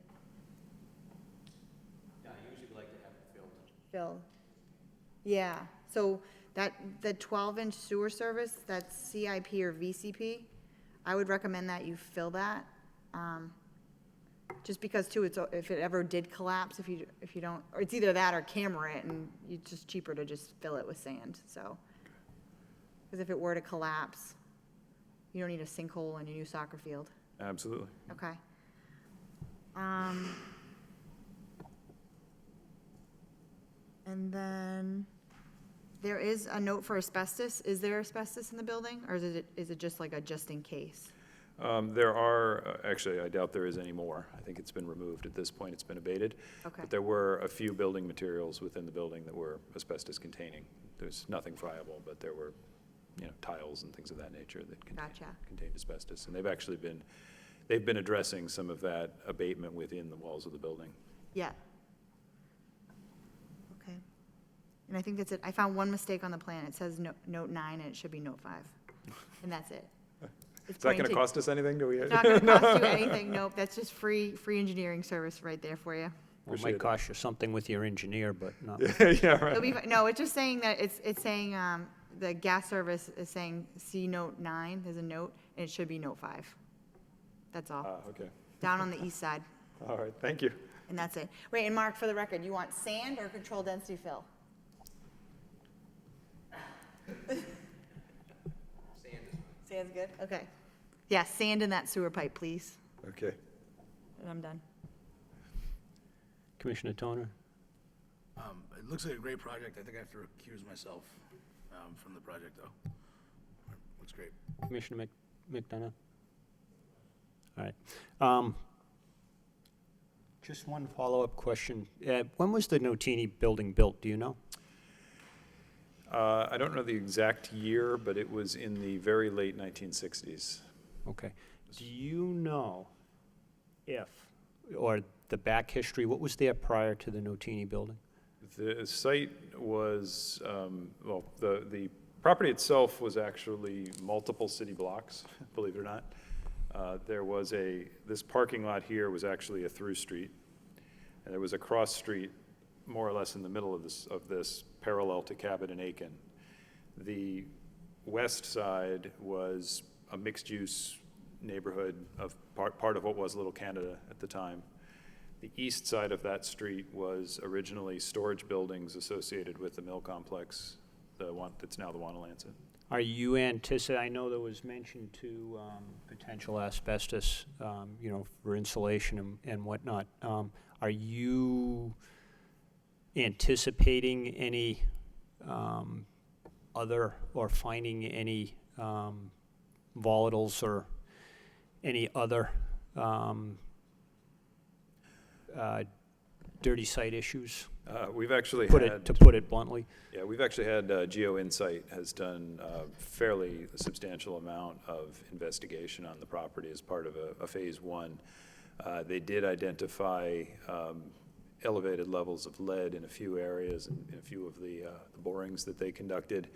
Yeah, I usually like to have it filled. Filled. Yeah. So the 12-inch sewer service, that's CIP or VCP, I would recommend that you fill that. Just because too, if it ever did collapse, if you don't, or it's either that or camera it, and it's just cheaper to just fill it with sand, so. Because if it were to collapse, you don't need a sinkhole in your new soccer field. Absolutely. Okay. And then there is a note for asbestos. Is there asbestos in the building, or is it just like a just in case? There are, actually, I doubt there is any more. I think it's been removed at this point, it's been abated. Okay. But there were a few building materials within the building that were asbestos containing. There's nothing friable, but there were, tiles and things of that nature that Gotcha. contained asbestos. And they've been addressing some of that abatement within the walls of the building. Yeah. Okay. And I think that's it. I found one mistake on the plan. It says note 9, and it should be note 5. And that's it. It's Is that going to pointing- cost us anything? Do we? It's not gonna cost you anything, nope. That's just free engineering service right there for you. Well, it Appreciate might it. cost you something with your engineer, but not. Yeah, right. It'll be, no, it's just saying that, it's saying, the gas service is saying, see note 9, there's a note, and it should be note 5. That's all. Okay. Down on the east side, All right, thank you. and that's it. Wait, and Mark, for the record, you want sand or controlled density fill? Sand's good, okay. Yeah, sand in that sewer pipe, please. Okay. And I'm done. Commissioner Toner? It looks like a great project. I think I have to recuse myself from the project, though. Looks great. Commissioner McDonough? All right. Just one follow-up question. When was the Notini building built, do you know? I don't know the exact year, but it was in the very late 1960s. Okay. Do you know if, or the back history, what was there prior to the Notini building? The site was, the property itself was actually multiple city blocks, believe it or not. This parking lot here was actually a through street, and there was a cross street more or less in the middle of this parallel to Cabot and Aiken. The west side was a mixed-use neighborhood of part of what was Little Canada at the time. The east side of that street was originally storage buildings associated with the mill complex, the one that's now the Wanalancet. Are you I know there was mention to potential asbestos, for insulation and whatnot. Are you anticipating any other, or finding any volatiles or any other dirty site issues? We've actually To put it bluntly. Yeah, we've actually had, Geo Insight has done a fairly substantial amount of investigation on the property as part of a phase 1. They did identify elevated levels of lead in a few areas, in a few of the borings that they conducted,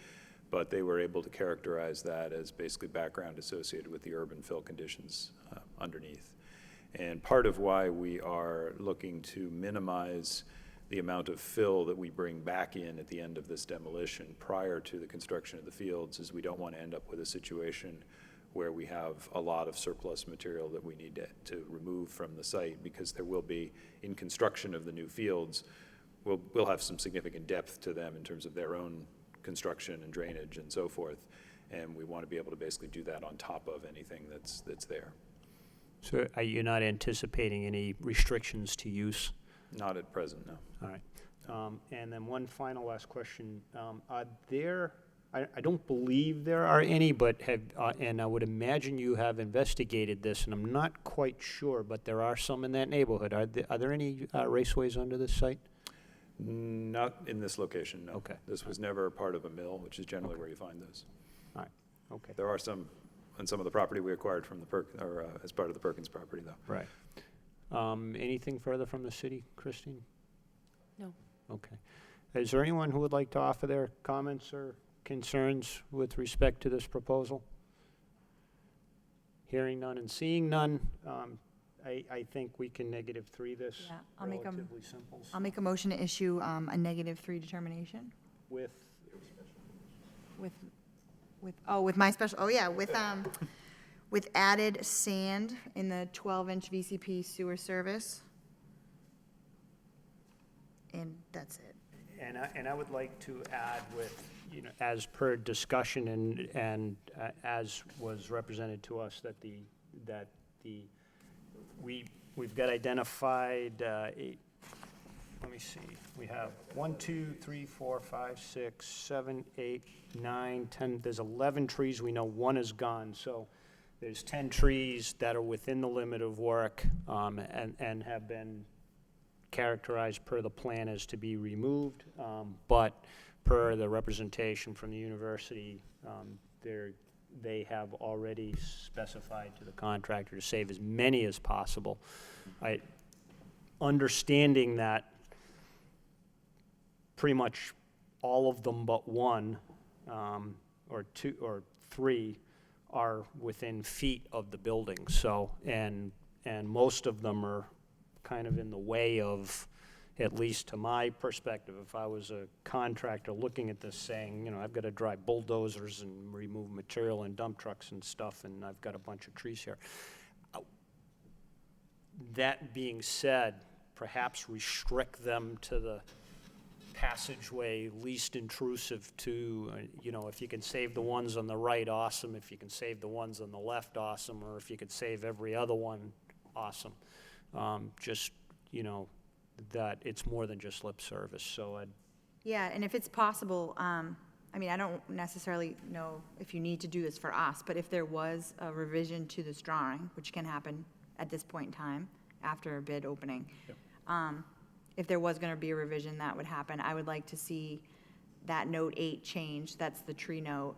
but they were able to characterize that as basically background associated with the urban fill conditions underneath. And part of why we are looking to minimize the amount of fill that we bring back in at the end of this demolition prior to the construction of the fields is we don't want to end up with a situation where we have a lot of surplus material that we need to remove from the site, because there will be, in construction of the new fields, we'll have some significant depth to them in terms of their own construction and drainage and so forth, and we want to be able to basically do that on top of anything that's there. So are you not anticipating any restrictions to use? Not at present, no. All right. And then one final last question. Are there I don't believe there are any, but and I would imagine you have investigated this, and I'm not quite sure, but there are some in that neighborhood. Are there any raceways under this site? Not in this location, no. Okay. This was never part of a mill, which is generally where you find those. All right, okay. There are some, on some of the property we acquired from the as part of the Perkins property, though. Right. Anything further from the city, Christine? No. Okay. Is there anyone who would like to offer their comments or concerns with respect to this proposal? Hearing none and seeing none, I think we can -3 this Yeah, I'll make 'em- relatively simple. I'll make a motion to issue a -3 determination With, with my special, with added sand in the 12-inch VCP sewer service. And that's it. and I would like to add with, as per discussion and as was represented to us, that we've got identified, let me see, we have 1, 2, 3, 4, 5, 6, 7, 8, 9, 10, there's 11 trees, we know one is gone, so there's 10 trees that are within the limit of work, and have been characterized per the plan as to be removed, but per the representation from the university, they have already specified to the contractor to save as many as possible. Understanding that pretty much all of them but one, or two, or three are within feet of the building, so, and most of them are kind of in the way of, at least to my perspective, if I was a contractor looking at this saying, I've got to drive bulldozers and remove material and dump trucks and stuff, and I've got a bunch of trees here. That being said, perhaps restrict them to the passageway least intrusive to, if you can save the ones on the right, awesome. If you can save the ones on the left, awesome. Or if you could save every other one, awesome. Just, that it's more than just lip service, so Yeah, and if it's possible, I don't necessarily know if you need to do this for us, but if there was a revision to this drawing, which can happen at this point in time, after a bid opening, if there was gonna be a revision that would happen, I would like to see that note 8 change, that's the tree note.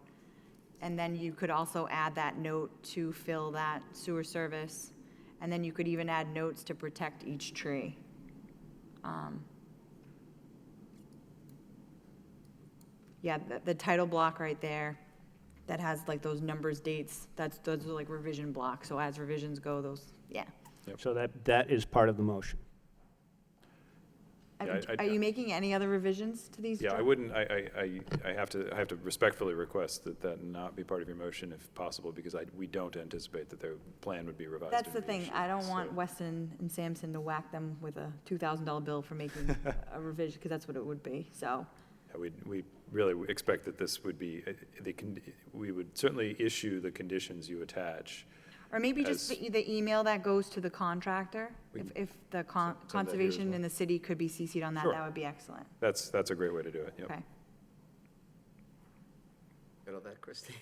And then you could also add that note to fill that sewer service, and then you could even add notes to protect each tree. Yeah, the title block right there, that has like those numbers, dates, those are like revision blocks, so as revisions go, those, yeah. so that is part of the motion. Yeah, Are you making any other revisions to these? Yeah, I Joe? wouldn't, I have to respectfully request that not be part of your motion if possible, because we don't anticipate that their plan would be revised. That's and the thing, reissued, I don't want so- Weston and Sampson to whack them with a $2,000 bill for making a revision, because that's what it would be, so. Yeah, we really expect that this would be, we would certainly issue the conditions you attach. Or maybe just As- the email that goes to the contractor, We if the send that here as conservation well. and the city could be CC'd on that, Sure. that would be excellent. That's a great way to do it, yep. Okay. Got all that, Christine?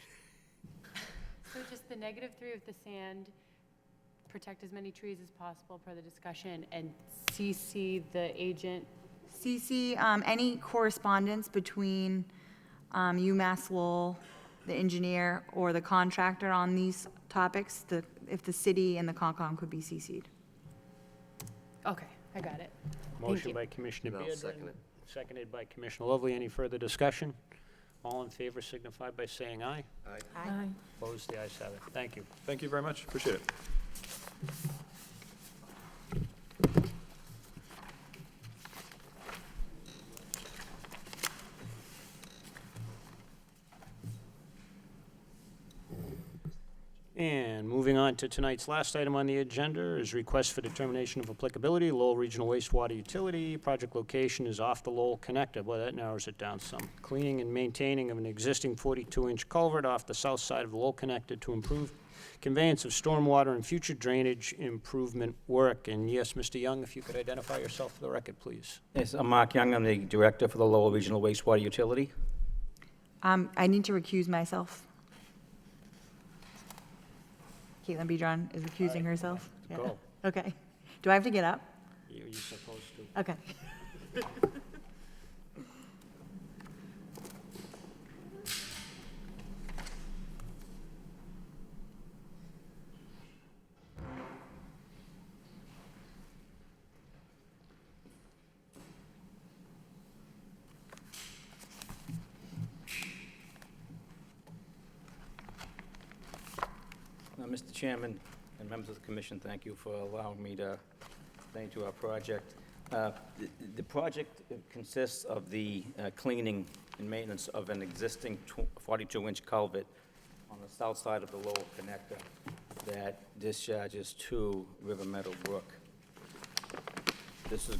So just the -3 with the sand, protect as many trees as possible per the discussion, and CC the agent. CC, any correspondence between UMass Lowell, the engineer, or the contractor on these topics, if the city and the Concom could be CC'd. Okay, I got it. Motion you. by Commissioner And I'll Beard, second it. seconded by Commissioner Lovely. Any further discussion? All in favor signify by saying aye. Aye. Opposed, the ayes have it. Thank you. Thank you very much, appreciate it. And moving on to tonight's last item on the agenda is request for determination of applicability, Lowell Regional Wastewater Utility. Project location is off the Lowell Connector. Boy, that narrows it down some. Cleaning and maintaining of an existing 42-inch culvert off the south side of the Lowell Connector to improve conveyance of stormwater and future drainage improvement work. And yes, Mr. Young, if you could identify yourself for the record, please. Yes, I'm Mark Young. I'm the director for the Lowell Regional Wastewater Utility. I need to recuse myself. Caitlin Bedron is recusing herself. Yeah. Go. Okay. Do I have to get up? You're supposed to. Okay. Mr. Chairman and members of the commission, thank you for allowing me to explain to our project. The project consists of the cleaning and maintenance of an existing 42-inch culvert on the south side of the Lowell connector that discharges to River Meadow Brook. This is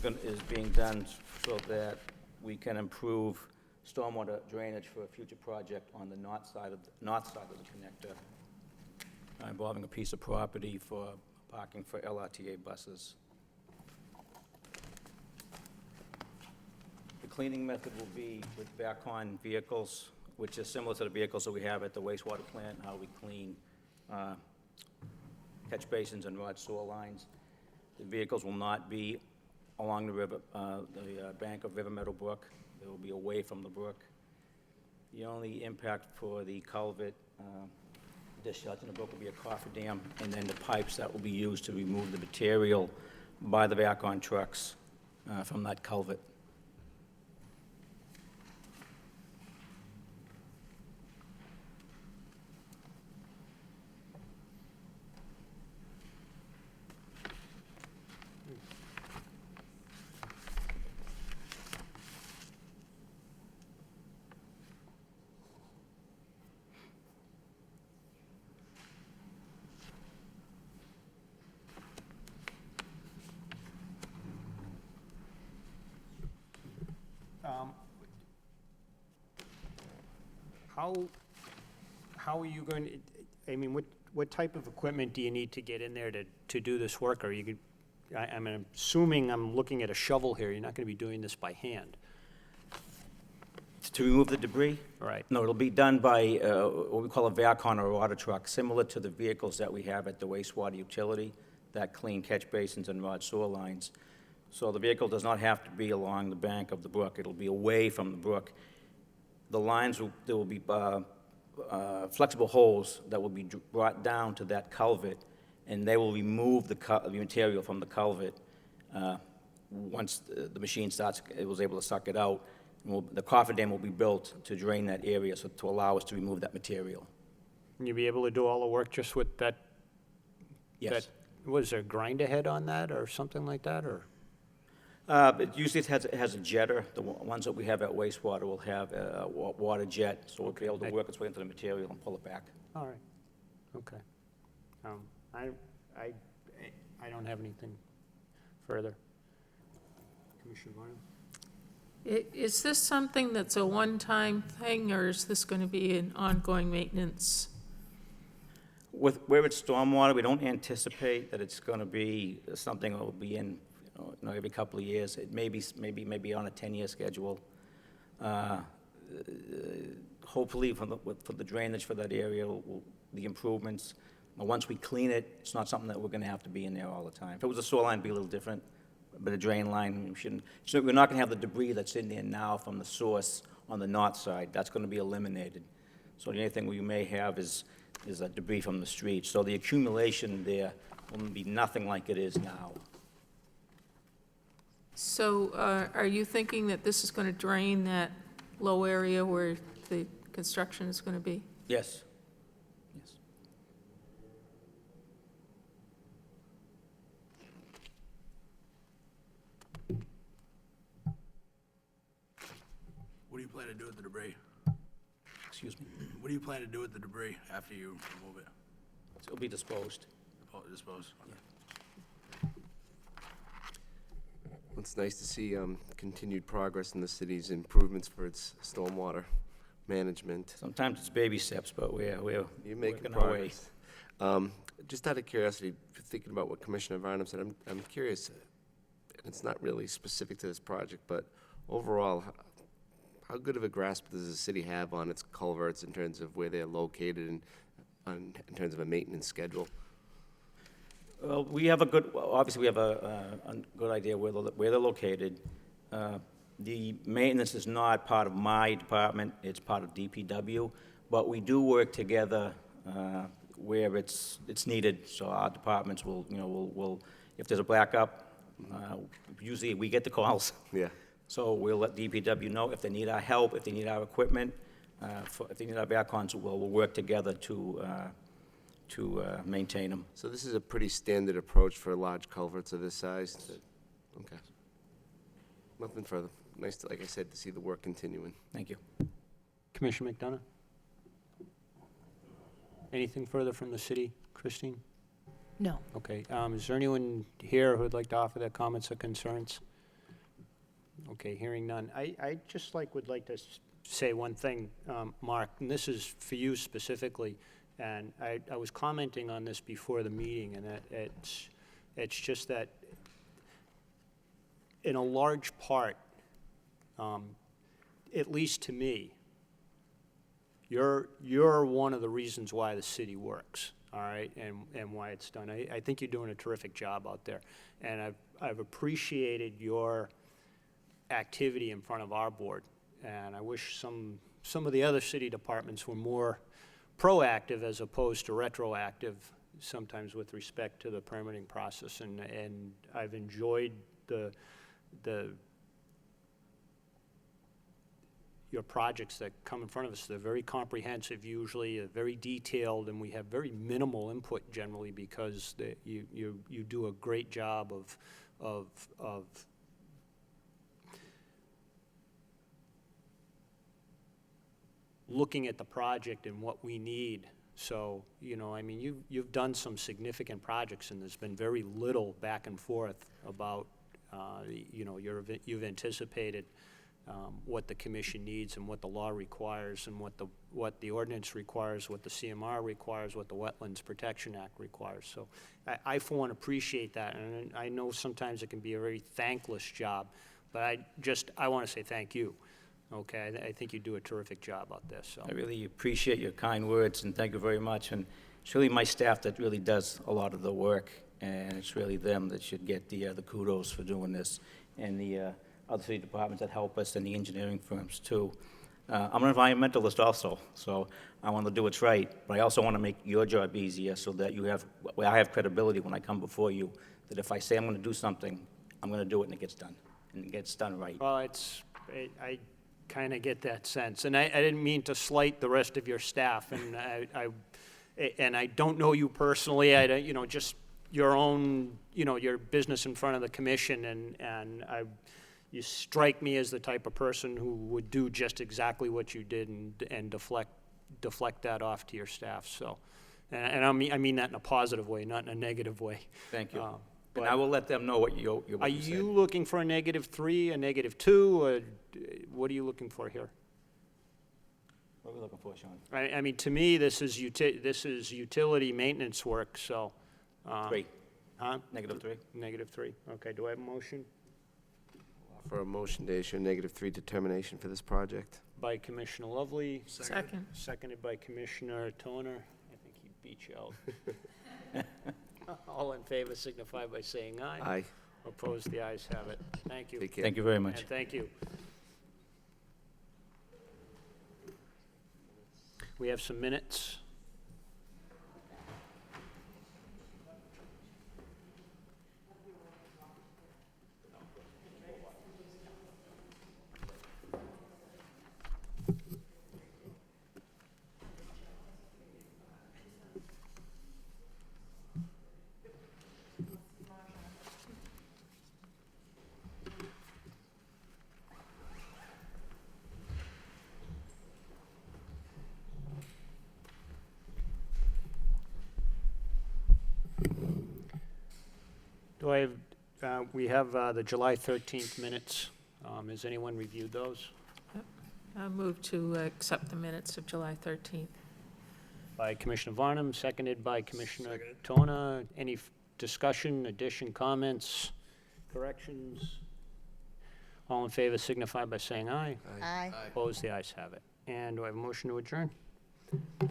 being done so that we can improve stormwater drainage for a future project on the north side of the connector, involving a piece of property for parking for LRTA buses. The cleaning method will be with back-on vehicles, which is similar to the vehicles that we have at the wastewater plant, how we clean catch basins and rod sewer lines. The vehicles will not be along the river, the bank of River Meadow Brook. They will be away from the brook. The only impact for the culvert discharge in the brook will be a cofferdam, and then the pipes that will be used to remove the material by the back-on trucks from that culvert. How are you going to, I mean, what type of equipment do you need to get in there to do this work? Or you could, I'm assuming I'm looking at a shovel here, you're not going to be doing this by hand. To remove the debris? Right. No, it'll be done by what we call a vac-on or a water truck, similar to the vehicles that we have at the wastewater utility that clean catch basins and rod sewer lines. So the vehicle does not have to be along the bank of the brook. It'll be away from the brook. The lines, there will be flexible holes that will be brought down to that culvert, and they will remove the material from the culvert. Once the machine starts, it was able to suck it out. The cofferdam will be built to drain that area, so to allow us to remove that material. And you'll be able to do all the work just with that? Yes. Was there a grinder head on that or something like that, or? But usually it has a jetter. The ones that we have at wastewater will have a water jet, so we'll be able to work its way into the material and pull it back. All right, okay. I don't have anything further. Commissioner Varnum? Is this something that's a one-time thing, or is this going to be an ongoing maintenance? Where it's stormwater, we don't anticipate that it's going to be something that will be in, every couple of years. It may be on a 10-year schedule. Hopefully, for the drainage for that area, the improvements. Once we clean it, it's not something that we're going to have to be in there all the time. If it was a sewer line, it'd be a little different, but a drain line, we shouldn't. So we're not going to have the debris that's in there now from the source on the north side. That's going to be eliminated. So the only thing we may have is a debris from the street. So the accumulation there will be nothing like it is now. So are you thinking that this is going to drain that low area where the construction is going to be? Yes. Yes. What do you plan to do with the debris? Excuse me. What do you plan to do with the debris after you remove it? It'll be disposed. Dispose? Okay. It's nice to see continued progress in the city's improvements for its stormwater management. Sometimes it's baby steps, but we're You're making working our way. progress. Just out of curiosity, thinking about what Commissioner Varnum said, I'm curious, and it's not really specific to this project, but overall, how good of a grasp does the city have on its culverts in terms of where they're located and in terms of a maintenance schedule? Well, we have a good, well, obviously, we have a good idea where they're located. The maintenance is not part of my department, it's part of DPW, but we do work together where it's needed, so our departments will, will, if there's a backup, usually we get the calls. Yeah. So we'll let DPW know if they need our help, if they need our equipment, if they need our backons, we'll work together to maintain them. So this is a pretty standard approach for large culverts of this size? Okay. Nothing further. Nice, to, like I said, to see the work continuing. Thank you. Commissioner McDonough? Anything further from the city, Christine? No. Okay, is there anyone here who would like to offer their comments or concerns? Okay, hearing none. I just would like to say one thing, Mark, and this is for you specifically, and I was commenting on this before the meeting, and it's just that in a large part, at least to me, you're one of the reasons why the city works, all right, and why it's done. I think you're doing a terrific job out there, and I've appreciated your activity in front of our board, and I wish some of the other city departments were more proactive as opposed to retroactive, sometimes with respect to the permitting process, and I've enjoyed your projects that come in front of us. They're very comprehensive usually, very detailed, and we have very minimal input generally because you do a great job of looking at the project and what we need. So, I mean, you've done some significant projects, and there's been very little back and forth about, you've anticipated what the commission needs and what the law requires and what the ordinance requires, what the CMR requires, what the Wetlands Protection Act requires. So I for one, appreciate that, and I know sometimes it can be a very thankless job, but I want to say thank you. Okay, I think you do a terrific job out there, so. I really appreciate your kind words, and thank you very much. And it's really my staff that really does a lot of the work, and it's really them that should get the kudos for doing this, and the other city departments that help us, and the engineering firms too. I'm an environmentalist also, so I want to do what's right, but I also want to make your job easier so that I have credibility when I come before you, that if I say I'm going to do something, I'm going to do it and it gets done, and it gets done right. Well, I kind of get that sense, and I didn't mean to slight the rest of your staff, and I don't know you personally. I don't, just your own, your business in front of the commission, and you strike me as the type of person who would do just exactly what you did and deflect that off to your staff. So, and I mean that in a positive way, not in a negative way. Thank you. And I will let them know what you said. Are you looking for a -3, a -2, or what are you looking for here? What are we looking for, Sean? I mean, to me, this is utility maintenance work, so. 3. Huh? -3. -3. Okay, do I have a motion? For a motion to issue a -3 determination for this project. By Commissioner Lovely. Second. Seconded by Commissioner Toner. I think he beat you out. All in favor signify by saying aye. Aye. Opposed, the ayes have it. Thank you. Take care. Thank you very much. And thank you. We have some minutes. Do I have, we have the July 13th minutes. Has anyone reviewed those? I move to accept the minutes of July 13th. By Commissioner Varnum, seconded by Commissioner Tona. Any discussion, addition, comments, corrections? All in favor signify by saying aye. Aye. Opposed, the ayes have it. And do I have a motion to adjourn?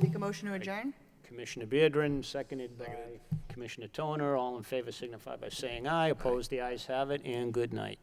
Make a motion to adjourn? Commissioner Beardron, seconded by Commissioner Toner. All in favor signify by saying aye. Opposed, the ayes have it, and good night.